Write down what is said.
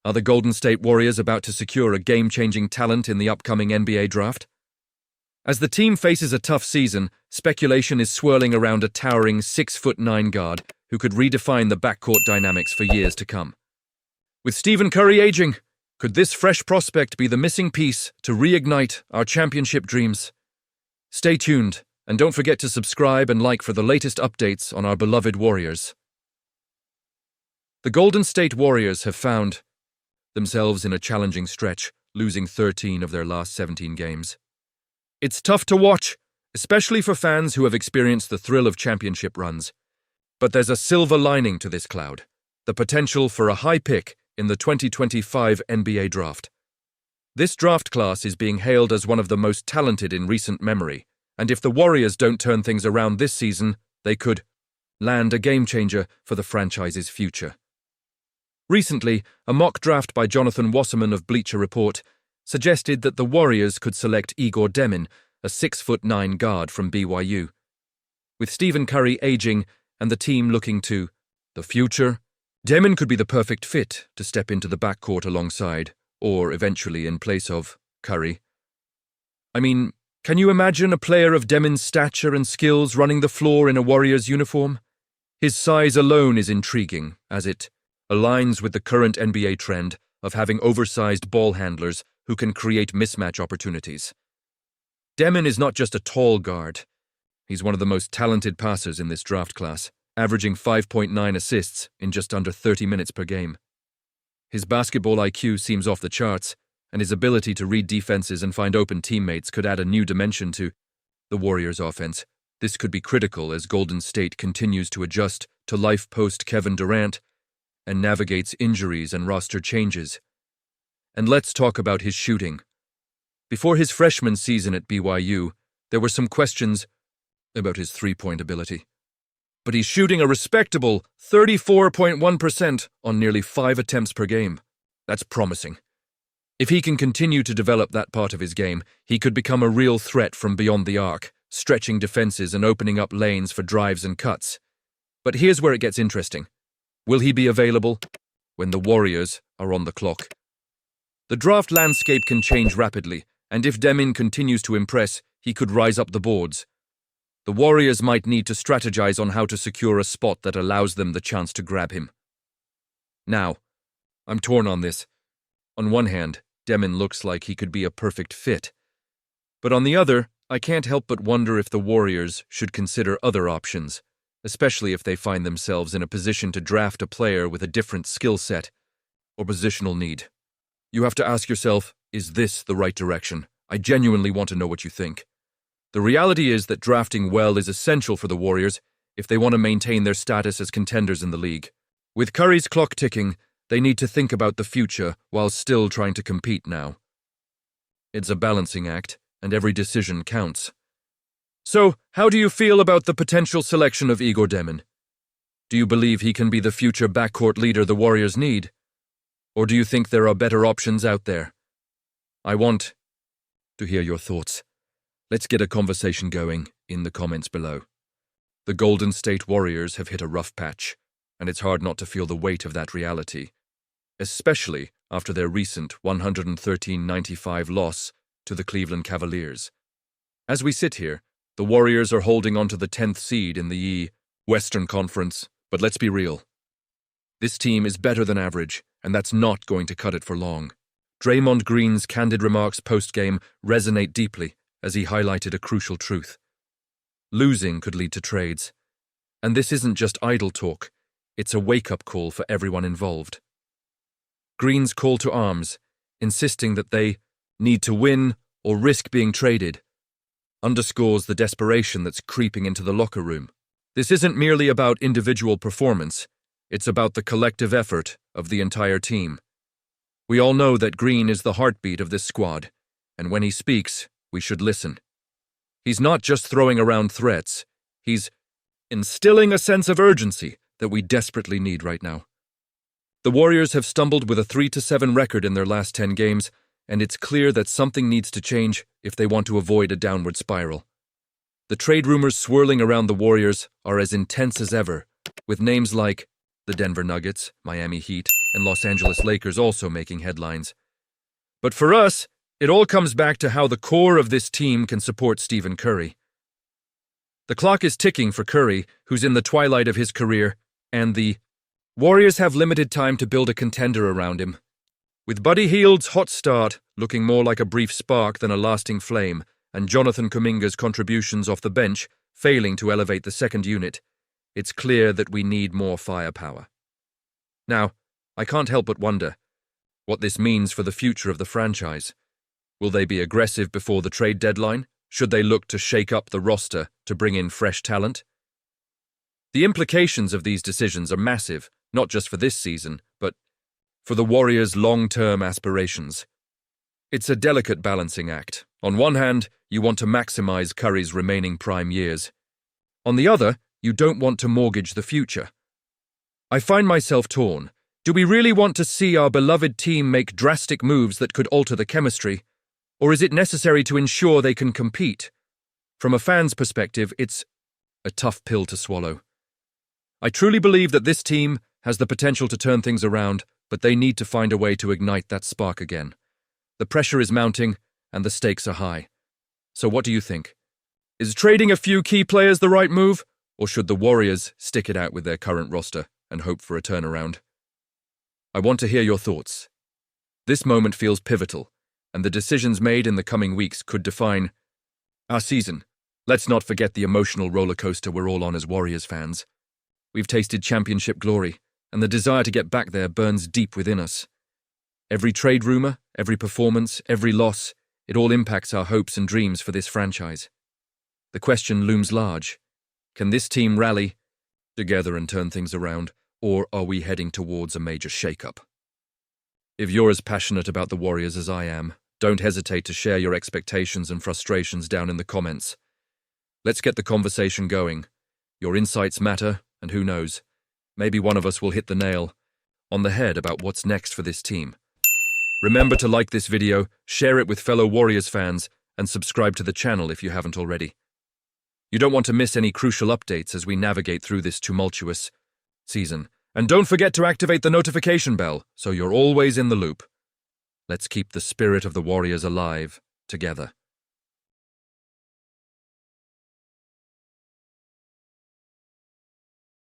Are the Golden State Warriors about to secure a game-changing talent in the upcoming NBA draft? As the team faces a tough season, speculation is swirling around a towering 6'9" guard who could redefine the backcourt dynamics for years to come. With Stephen Curry aging, could this fresh prospect be the missing piece to reignite our championship dreams? Stay tuned, and don't forget to subscribe and like for the latest updates on our beloved Warriors. The Golden State Warriors have found themselves in a challenging stretch, losing 13 of their last 17 games. It's tough to watch, especially for fans who have experienced the thrill of championship runs. But there's a silver lining to this cloud: the potential for a high pick in the 2025 NBA draft. This draft class is being hailed as one of the most talented in recent memory, and if the Warriors don't turn things around this season, they could land a game-changer for the franchise's future. Recently, a mock draft by Jonathan Wasserman of Bleacher Report suggested that the Warriors could select Egor Demin, a 6'9" guard from BYU. With Stephen Curry aging and the team looking to the future, Demin could be the perfect fit to step into the backcourt alongside, or eventually in place of, Curry. I mean, can you imagine a player of Demin's stature and skills running the floor in a Warriors uniform? His size alone is intriguing, as it aligns with the current NBA trend of having oversized ball handlers who can create mismatch opportunities. Demin is not just a tall guard. He's one of the most talented passers in this draft class, averaging 5.9 assists in just under 30 minutes per game. His basketball IQ seems off the charts, and his ability to read defenses and find open teammates could add a new dimension to the Warriors' offense. This could be critical as Golden State continues to adjust to life post-Kevin Durant and navigates injuries and roster changes. And let's talk about his shooting. Before his freshman season at BYU, there were some questions about his three-point ability. But he's shooting a respectable 34.1% on nearly 5 attempts per game. That's promising. If he can continue to develop that part of his game, he could become a real threat from beyond the arc, stretching defenses and opening up lanes for drives and cuts. But here's where it gets interesting. Will he be available when the Warriors are on the clock? The draft landscape can change rapidly, and if Demin continues to impress, he could rise up the boards. The Warriors might need to strategize on how to secure a spot that allows them the chance to grab him. Now, I'm torn on this. On one hand, Demin looks like he could be a perfect fit. But on the other, I can't help but wonder if the Warriors should consider other options, especially if they find themselves in a position to draft a player with a different skill set or positional need. You have to ask yourself, is this the right direction? I genuinely want to know what you think. The reality is that drafting well is essential for the Warriors if they want to maintain their status as contenders in the league. With Curry's clock ticking, they need to think about the future while still trying to compete now. It's a balancing act, and every decision counts. So, how do you feel about the potential selection of Egor Demin? Do you believe he can be the future backcourt leader the Warriors need? Or do you think there are better options out there? I want to hear your thoughts. Let's get a conversation going in the comments below. The Golden State Warriors have hit a rough patch, and it's hard not to feel the weight of that reality, especially after their recent 113-95 loss to the Cleveland Cavaliers. As we sit here, the Warriors are holding on to the 10th seed in the Western Conference, but let's be real. This team is better than average, and that's not going to cut it for long. Draymond Green's candid remarks post-game resonate deeply as he highlighted a crucial truth. Losing could lead to trades. And this isn't just idle talk, it's a wake-up call for everyone involved. Green's call to arms, insisting that they need to win or risk being traded, underscores the desperation that's creeping into the locker room. This isn't merely about individual performance, it's about the collective effort of the entire team. We all know that Green is the heartbeat of this squad, and when he speaks, we should listen. He's not just throwing around threats, he's instilling a sense of urgency that we desperately need right now. The Warriors have stumbled with a 3-7 record in their last 10 games, and it's clear that something needs to change if they want to avoid a downward spiral. The trade rumors swirling around the Warriors are as intense as ever, with names like the Denver Nuggets, Miami Heat, and Los Angeles Lakers also making headlines. But for us, it all comes back to how the core of this team can support Stephen Curry. The clock is ticking for Curry, who's in the twilight of his career, and the Warriors have limited time to build a contender around him. With Buddy Hield's hot start looking more like a brief spark than a lasting flame, and Jonathan Kuminga's contributions off the bench failing to elevate the second unit, it's clear that we need more firepower. Now, I can't help but wonder what this means for the future of the franchise. Will they be aggressive before the trade deadline? Should they look to shake up the roster to bring in fresh talent? The implications of these decisions are massive, not just for this season, but for the Warriors' long-term aspirations. It's a delicate balancing act. On one hand, you want to maximize Curry's remaining prime years. On the other, you don't want to mortgage the future. I find myself torn. Do we really want to see our beloved team make drastic moves that could alter the chemistry? Or is it necessary to ensure they can compete? From a fan's perspective, it's a tough pill to swallow. I truly believe that this team has the potential to turn things around, but they need to find a way to ignite that spark again. The pressure is mounting, and the stakes are high. So what do you think? Is trading a few key players the right move, or should the Warriors stick it out with their current roster and hope for a turnaround? I want to hear your thoughts. This moment feels pivotal, and the decisions made in the coming weeks could define our season. Let's not forget the emotional roller coaster we're all on as Warriors fans. We've tasted championship glory, and the desire to get back there burns deep within us. Every trade rumor, every performance, every loss, it all impacts our hopes and dreams for this franchise. The question looms large. Can this team rally together and turn things around, or are we heading towards a major shakeup? If you're as passionate about the Warriors as I am, don't hesitate to share your expectations and frustrations down in the comments. Let's get the conversation going. Your insights matter, and who knows, maybe one of us will hit the nail on the head about what's next for this team. Remember to like this video, share it with fellow Warriors fans, and subscribe to the channel if you haven't already. You don't want to miss any crucial updates as we navigate through this tumultuous season. And don't forget to activate the notification bell so you're always in the loop. Let's keep the spirit of the Warriors alive together.